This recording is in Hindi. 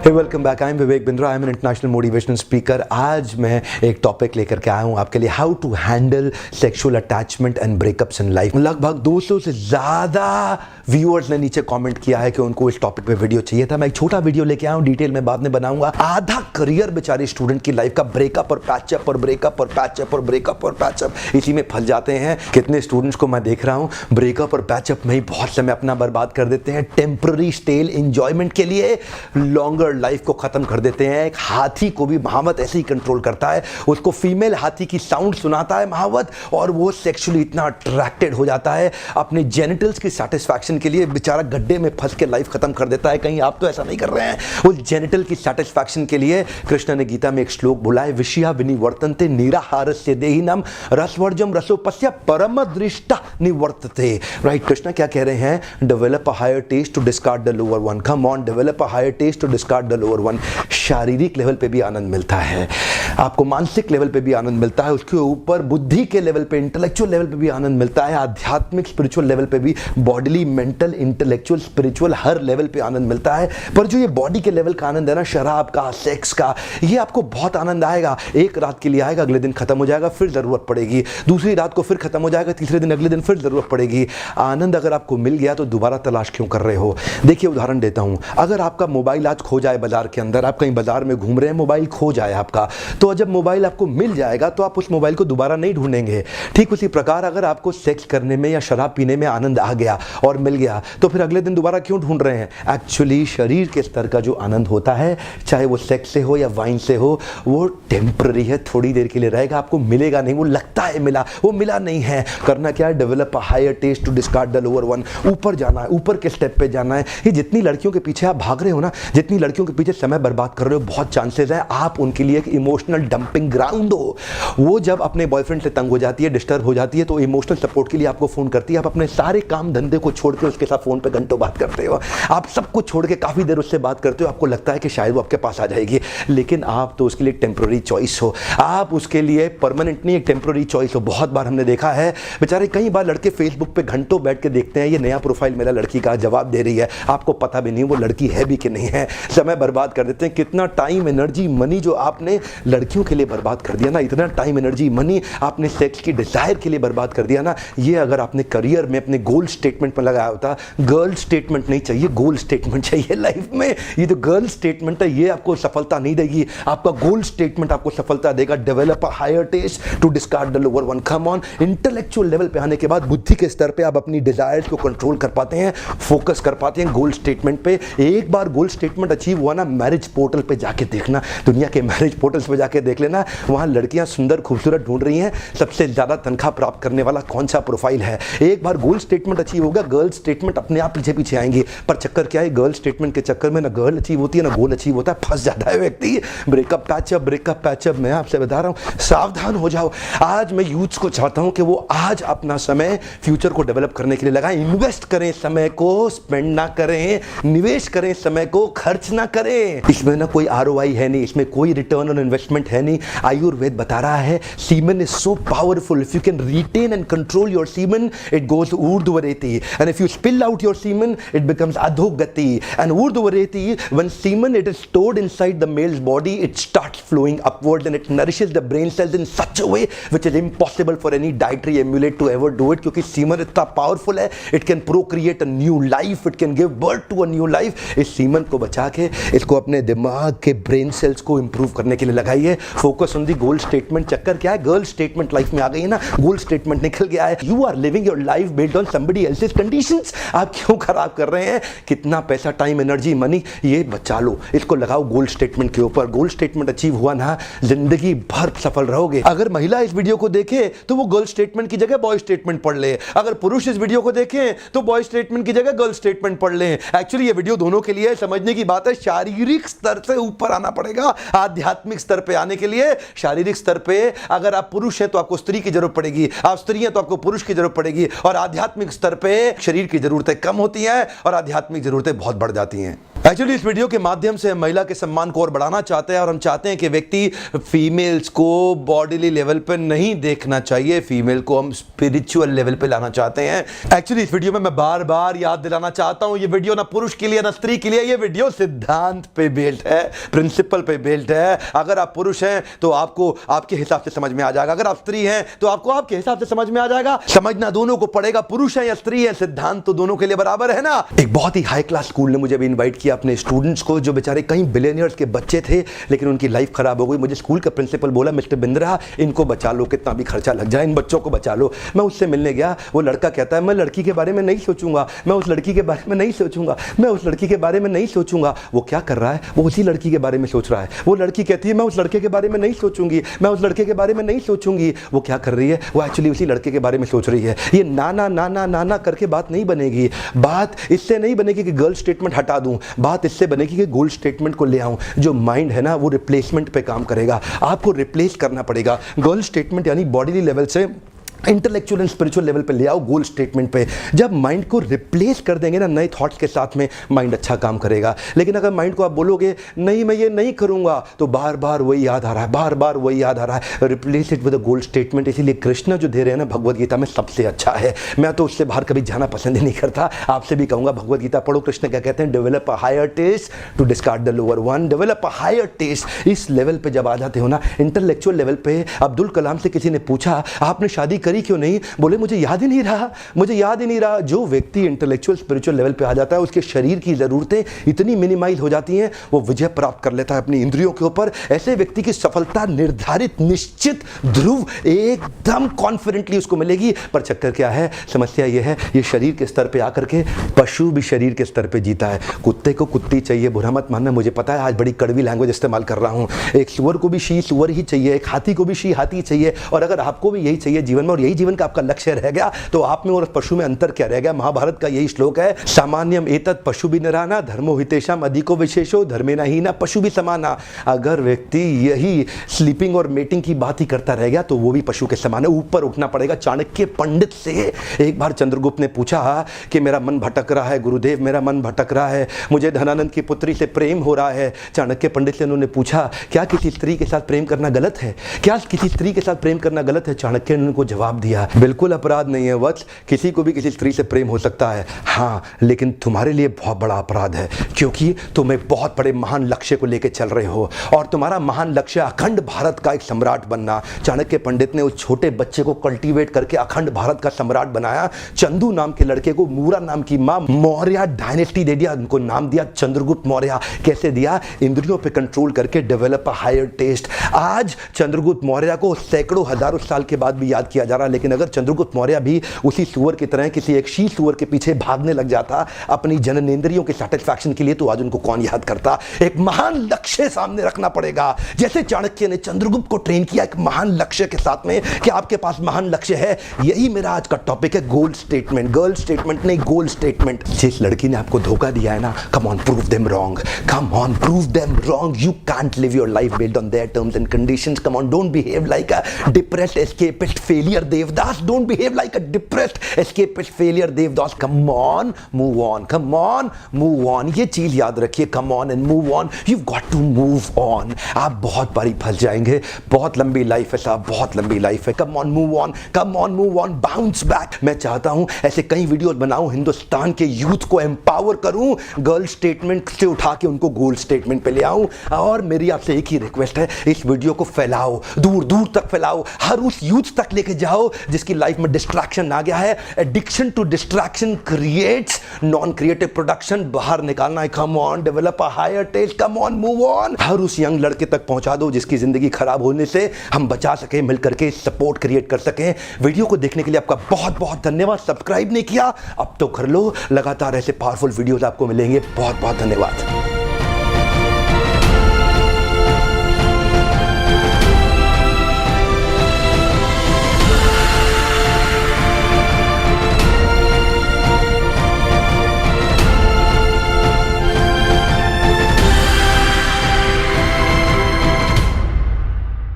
Hey welcome back. I am Vivek Bindra. I am an international motivational speaker. आज मैं एक टॉपिक लेकर के आया हूँ आपके लिए, how to handle sexual attachment and breakups in life. लगभग 200 से ज़्यादा व्यूअर्स ने नीचे कमेंट किया है कि उनको इस टॉपिक पे वीडियो चाहिए था। मैं एक छोटा वीडियो लेके आया हूँ, डिटेल में बाद में बनाऊंगा। आधा करियर बेचारे स्टूडेंट की लाइफ का ब्रेकअप और पैचअप और ब्रेकअप और पैचअप और ब्रेकअप और पैचअप, इसी में फंस जाते हैं। कितने स्टूडेंट्स को मैं देख रहा हूँ ब्रेकअप और पैचअप में ही बहुत समय अपना बर्बाद कर देते हैं, टेम्पररी स्टेल एंजॉयमेंट के लिए लॉन्गर लाइफ को खत्म कर देते हैं। एक हाथी को भी महावत ऐसे ही कंट्रोल करता है, उसको फीमेल हाथी की साउंड सुनाता है महावत, और वो सेक्सुअली इतना अट्रैक्टेड हो जाता है, अपने जेनिटल्स की सेटिस्फैक्शन के लिए बेचारा गड्ढे में फंस के लाइफ खत्म कर देता है। कहीं आप तो ऐसा नहीं कर रहे हैं? उस जेनिटल की सेटिस्फैक्शन के लिए कृष्ण ने गीता में एक श्लोक बोला है, विषया विनिवर्तन्ते निराहारस्य देहिनम रसवर्जम रसोपस्य परम दृष्टा निवर्तते। राइट, कृष्ण क्या कह रहे हैं? Develop a higher taste to discard the lower one. Come on, develop a higher taste to discard the lower one. शारीरिक लेवल पे भी आनंद मिलता है आपको, मानसिक लेवल पे भी आनंद मिलता है, उसके ऊपर बुद्धि के लेवल पे, इंटेलेक्चुअल लेवल पे भी आनंद मिलता है, आध्यात्मिक स्पिरिचुअल लेवल पे भी, बॉडीली मेंटल इंटेलेक्चुअल स्पिरिचुअल हर लेवल पे आनंद मिलता है। पर जो ये बॉडी के लेवल का आनंद है ना, शराब का, सेक्स का, ये आपको बहुत आनंद आएगा। एक रात के लिए आएगा, अगले दिन खत्म हो जाएगा, फिर जरूरत पड़ेगी, दूसरी रात को फिर खत्म हो जाएगा, तीसरे दिन अगले दिन फिर जरूरत पड़ेगी। आनंद अगर आपको मिल गया तो दोबारा तलाश क्यों कर रहे हो? देखिए उदाहरण देता हूं, अगर आपका मोबाइल आज खो जाए बाजार के अंदर, आप कहीं बाजार में घूम रहे हैं, मोबाइल खो जाए आपका, तो जब मोबाइल आपको मिल जाएगा तो आप उस मोबाइल को दोबारा नहीं ढूंढेंगे। ठीक उसी प्रकार अगर आपको सेक्स करने में या शराब पीने में आनंद आ गया और मिल गया, तो फिर अगले दिन दोबारा क्यों ढूंढ रहे हैं? एक्चुअली शरीर के स्तर का जो आनंद होता है, चाहे वो सेक्स से हो या वाइन से हो, वो टेम्पररी है, थोड़ी देर के लिए रहेगा, आपको मिलेगा नहीं। वो लगता है मिला, वो मिला नहीं है। करना क्या है? Develop a higher taste to discard the lower one. ऊपर जाना है, ऊपर के स्टेप पे जाना है। ये जितनी लड़कियों के पीछे आप भाग रहे हो ना, जितनी लड़कियों के पीछे समय बर्बाद कर रहे हो, बहुत चांसेस है आप उनके लिए एक इमोशनल डंपिंग ग्राउंड हो। वो जब अपने बॉयफ्रेंड से तंग हो जाती है, डिस्टर्ब हो जाती है, तो इमोशनल सपोर्ट के लिए आपको फोन करती है। आप अपने सारे काम धंधे को छोड़ के उसके साथ फोन पे घंटों बात करते हो, आप सब कुछ छोड़ के काफी देर उससे बात करते हो, आपको लगता है कि शायद वो आपके पास आ जाएगी, लेकिन आप तो उसके लिए टेम्पररी चॉइस हो, आप उसके लिए परमानेंट नहीं, एक टेम्पररी चॉइस हो। बहुत बार हमने देखा है बेचारे, कई बार लड़के फेसबुक पे घंटों बैठ के देखते हैं, ये नया प्रोफाइल मेरा लड़की का जवाब दे रही है, आपको पता भी नहीं वो लड़की है भी कि नहीं है। समय बर्बाद कर देते हैं। कितना टाइम, एनर्जी, मनी जो आपने लड़कियों के लिए बर्बाद कर दिया ना, इतना टाइम, एनर्जी, मनी आपने सेक्स की डिजायर के लिए बर्बाद कर दिया ना, ये अगर आपने करियर में अपने गोल स्टेटमेंट में लगाया होता। गर्ल स्टेटमेंट नहीं चाहिए, गोल स्टेटमेंट चाहिए लाइफ में। ये जो गर्ल स्टेटमेंट है ये आपको सफलता नहीं देगी, आपका गोल स्टेटमेंट आपको सफलता देगा। Develop a higher taste to discard the lower one. Come on, intellectual level पे आने के बाद बुद्धि के स्तर पे आप अपनी डिजायर्स को कंट्रोल कर पाते हैं, फोकस कर पाते हैं गोल स्टेटमेंट पे। एक बार गोल स्टेटमेंट अचीव हुआ ना, मैरिज पोर्टल पे जाके देखना, दुनिया के मैरिज पोर्टल्स पे जाके देख लेना, वहां लड़कियां सुंदर खूबसूरत ढूंढ रही हैं, सबसे ज्यादा तनख्वाह प्राप्त करने वाला कौन सा प्रोफाइल है। एक बार गोल स्टेटमेंट अचीव होगा, गर्ल स्टेटमेंट अपने आप पीछे पीछे आएंगे। पर चक्कर क्या है? गर्ल स्टेटमेंट के चक्कर में ना गर्ल अचीव होती है ना गोल अचीव होता है, फंस जाता है व्यक्ति। Breakup patchup. मैं आपसे बता रहा हूं, सावधान हो जाओ। आज मैं यूथ्स को चाहता हूं कि वो आज अपना समय फ्यूचर को डेवलप करने के लिए लगाएं। इन्वेस्ट करें, समय को स्पेंड ना करें, निवेश करें, समय को खर्च ना करें। इसमें ना कोई ROI है नहीं, इसमें कोई रिटर्न ऑन इन्वेस्टमेंट है नहीं। आयुर्वेद बता रहा है semen is so powerful, if you can retain and control your semen it goes ऊर्ध्वरेति, and if you spill out your semen it becomes अधोगति, एंड ऊर्ध्वरेति, when semen it is stored inside the male's body it starts flowing upward and it nourishes the brain cells in such a way which is impossible for any dietary emulate to ever do it, क्योंकि सीमेन इतना पावरफुल है, it can procreate a new life, it can give birth to a new life. इस सीमेन को बचा के इसको अपने दिमाग के ब्रेन सेल्स को इंप्रूव करने के लिए लगाइए। Focus on the goal statement. चक्कर क्या है? गर्ल स्टेटमेंट लाइफ में आ गई है ना, गोल स्टेटमेंट निकल गया है। You are living your life based on somebody else's conditions. आप क्यों खराब कर रहे हैं? कितना पैसा, टाइम, एनर्जी, मनी, ये बचा लो, इसको लगाओ गोल स्टेटमेंट के ऊपर। गोल स्टेटमेंट अचीव हुआ ना, जिंदगी भर सफल रहोगे। अगर महिला इस वीडियो को देखे तो वो गर्ल स्टेटमेंट की जगह बॉय स्टेटमेंट पढ़ ले, अगर पुरुष इस वीडियो को देखे तो बॉय स्टेटमेंट की जगह गर्ल स्टेटमेंट पढ़ ले। एक्चुअली ये वीडियो दोनों के लिए समझने की बात है। शारीरिक स्तर से ऊपर आना पड़ेगा, आध्यात्मिक स्तर पे आने के लिए। शारीरिक स्तर पे अगर आप पुरुष हैं तो आपको स्त्री की जरूरत पड़ेगी, आप स्त्री हैं तो आपको पुरुष की जरूरत पड़ेगी, और आध्यात्मिक स्तर पे शरीर की जरूरतें कम होती हैं और आध्यात्मिक जरूरतें बहुत बढ़ जाती हैं। एक्चुअली इस वीडियो के माध्यम से हम महिला के सम्मान को और बढ़ाना चाहते हैं और हम चाहते हैं कि व्यक्ति फीमेल्स को बॉडीली लेवल पे नहीं देखना चाहिए, फीमेल को हम स्पिरिचुअल लेवल पे लाना चाहते हैं। एक्चुअली इस वीडियो में मैं बार बार याद दिलाना चाहता हूं, ये वीडियो ना पुरुष के लिए ना स्त्री के लिए, ये वीडियो सिद्धांत पे बेस्ड है, प्रिंसिपल पे बेस्ड है। अगर आप पुरुष हैं तो आपको आपके हिसाब से समझ में आ जाएगा, अगर आप स्त्री हैं तो आपको आपके हिसाब से समझ में आ जाएगा। समझना दोनों को पड़ेगा, पुरुष है या स्त्री है, सिद्धांत तो दोनों के लिए बराबर है ना। एक बहुत ही हाई क्लास स्कूल ने मुझे भी इन्वाइट किया अपने स्टूडेंट्स को, जो बेचारे कई बिलियनियर्स के बच्चे थे लेकिन उनकी लाइफ खराब हो गई। मुझे स्कूल का प्रिंसिपल बोला, मिस्टर बिंद्रा इनको बचा लो, कितना भी खर्चा लग जाए इन बच्चों को बचा लो। मैं उससे मिलने गया, वो लड़का कहता है मैं लड़की के बारे में नहीं सोचूंगा, मैं उस लड़की के बारे में नहीं सोचूंगा, मैं उस लड़की के बारे में नहीं सोचूंगा। वो क्या कर रहा है, वो उसी लड़की के बारे में सोच रहा है। वो लड़की कहती है मैं उस लड़के के बारे में नहीं सोचूंगी, मैं उस लड़के के बारे में नहीं सोचूंगी। वो क्या कर रही है, वो एक्चुअली उसी लड़के के बारे में सोच रही है। ये नाना नाना नाना करके बात नहीं बनेगी। बात इससे नहीं बनेगी कि गर्ल स्टेटमेंट हटा दूं, बात इससे बनेगी कि गोल्ड स्टेटमेंट को ले आऊं। जो माइंड है ना वो रिप्लेसमेंट पे काम करेगा, आपको रिप्लेस करना पड़ेगा। गर्ल स्टेटमेंट यानी बॉडी लेवल से इंटेलेक्चुअल एंड स्पिरिचुअल लेवल पे ले आओ गोल स्टेटमेंट पे। जब माइंड को रिप्लेस कर देंगे ना नए थॉट्स के साथ में, माइंड अच्छा काम करेगा। लेकिन अगर माइंड को आप बोलोगे नहीं मैं ये नहीं करूंगा, तो बार बार वही याद आ रहा है, बार बार वही याद आ रहा है। Replace it with a goal statement. इसीलिए कृष्ण जो दे रहे हैं ना भगवद गीता में सबसे अच्छा है। मैं तो उससे बाहर कभी जाना पसंद ही नहीं करता, आपसे भी कहूंगा भगवद गीता पढ़ो। कृष्ण क्या कहते हैं, develop a higher taste to discard the lower one. Develop a higher taste. इस लेवल पे जब आ जाते हो ना इंटेलेक्चुअल लेवल पे, अब्दुल कलाम से किसी ने पूछा आपने शादी करी क्यों नहीं, बोले मुझे याद ही नहीं रहा, मुझे याद ही नहीं रहा। जो व्यक्ति इंटेलेक्चुअल स्पिरिचुअल लेवल पे आ जाता है उसके शरीर की जरूरतें इतनी मिनिमाइज हो जाती हैं, वो विजय प्राप्त कर लेता है अपनी इंद्रियों के ऊपर। ऐसे व्यक्ति की सफलता निर्धारित, निश्चित, ध्रुव, एकदम कॉन्फिडेंटली उसको मिलेगी। पर चक्कर क्या है, समस्या ये है, ये शरीर के स्तर पे आकर के पशु भी शरीर के स्तर पे जीता है। कुत्ते को कुत्ती चाहिए, बुरा मत मानना, मुझे पता है आज बड़ी कड़वी लैंग्वेज इस्तेमाल कर रहा हूं। एक सुअर को भी शी सुअर ही चाहिए, एक हाथी को भी शी हाथी चाहिए। और अगर आपको भी यही चाहिए जीवन में और यही जीवन का आपका लक्ष्य रह गया, तो आप में और पशु में अंतर क्या रह गया। महाभारत का यही श्लोक है, सामान्यम एतत् पशु भी नराना धर्मो हितेषाम अधिको विशेषो धर्मेना हीना पशु भी समाना। अगर व्यक्ति यही स्लीपिंग और मेटिंग की बात ही करता रह गया तो वो भी पशु के समान है। ऊपर उठना पड़ेगा। चाणक्य पंडित से एक बार चंद्रगुप्त ने पूछा कि मेरा मन भटक रहा है गुरुदेव, मेरा मन भटक रहा है, मुझे धनानंद की पुत्री से प्रेम हो रहा है। चाणक्य पंडित से उन्होंने पूछा क्या किसी स्त्री के साथ प्रेम करना गलत है, क्या किसी स्त्री के साथ प्रेम करना गलत है। चाणक्य ने उनको जवाब दिया बिल्कुल अपराध नहीं है वत्स, किसी को भी किसी स्त्री से प्रेम हो सकता है, हाँ लेकिन तुम्हारे लिए बहुत बड़ा अपराध है, क्योंकि तुम एक बहुत बड़े महान लक्ष्य को लेकर चल रहे हो और तुम्हारा महान लक्ष्य अखंड भारत का एक सम्राट बनना। चाणक्य पंडित ने उस छोटे बच्चे को कल्टीवेट करके अखंड भारत का सम्राट बनाया। चंदू नाम के लड़के को मूरा नाम की मां मौर्य डायनेस्टी दे दिया, उनको नाम दिया चंद्रगुप्त मौर्य। कैसे दिया, इंद्रियों पे कंट्रोल करके, डेवलप अ हायर टेस्ट। आज चंद्रगुप्त मौर्य को सैकड़ों हजारों साल के बाद भी याद किया जा रहा है, लेकिन अगर चंद्रगुप्त मौर्य भी उसी सुअर की तरह किसी एक शी सुअर के पीछे भागने लग जाता अपनी जननेंद्रियों के सैटिस्फैक्शन के लिए, तो आज उनको कौन याद करता। एक महान लक्ष्य सामने रखना पड़ेगा, जैसे चाणक्य ने चंद्रगुप्त को ट्रेन किया एक महान लक्ष्य के साथ में कि आपके पास महान लक्ष्य है। यही मेरा आज का टॉपिक है, गोल स्टेटमेंट। गर्ल स्टेटमेंट नहीं, गोल स्टेटमेंट। जिस लड़की ने आपको धोखा दिया है ना, come on prove them wrong, come on prove them wrong. You can't live your life based on their terms and conditions. Come on, don't behave like a depressed escapist failure Devdas. Don't behave like a depressed escapist failure Devdas. come on move on, come on move on। ये चीज याद रखिए, come on and move on, you've got to move on। आप बहुत बारी फंस जाएंगे, बहुत लंबी लाइफ है साहब, बहुत लंबी लाइफ है। come on move on, come on move on, bounce back। मैं चाहता हूं ऐसे कई वीडियोस बनाऊं, हिंदुस्तान के यूथ को एम्पावर करूं, गर्ल स्टेटमेंट से उठा के उनको गोल स्टेटमेंट पे ले आऊं। और मेरी आपसे एक ही रिक्वेस्ट है, इस वीडियो को फैलाओ, दूर दूर तक फैलाओ, हर उस यूथ तक लेके जाओ जिसकी लाइफ में डिस्ट्रैक्शन आ गया है। Addiction to distraction creates non creative production. बाहर निकालना है। Come on, develop a higher taste, come on move on. हर उस यंग लड़के तक पहुंचा दो जिसकी जिंदगी खराब होने से हम बचा सके, मिलकर के सपोर्ट क्रिएट कर सकें। वीडियो को देखने के लिए आपका बहुत बहुत धन्यवाद। सब्सक्राइब नहीं किया अब तो कर लो, लगातार ऐसे पावरफुल वीडियोस आपको मिलेंगे। बहुत बहुत धन्यवाद।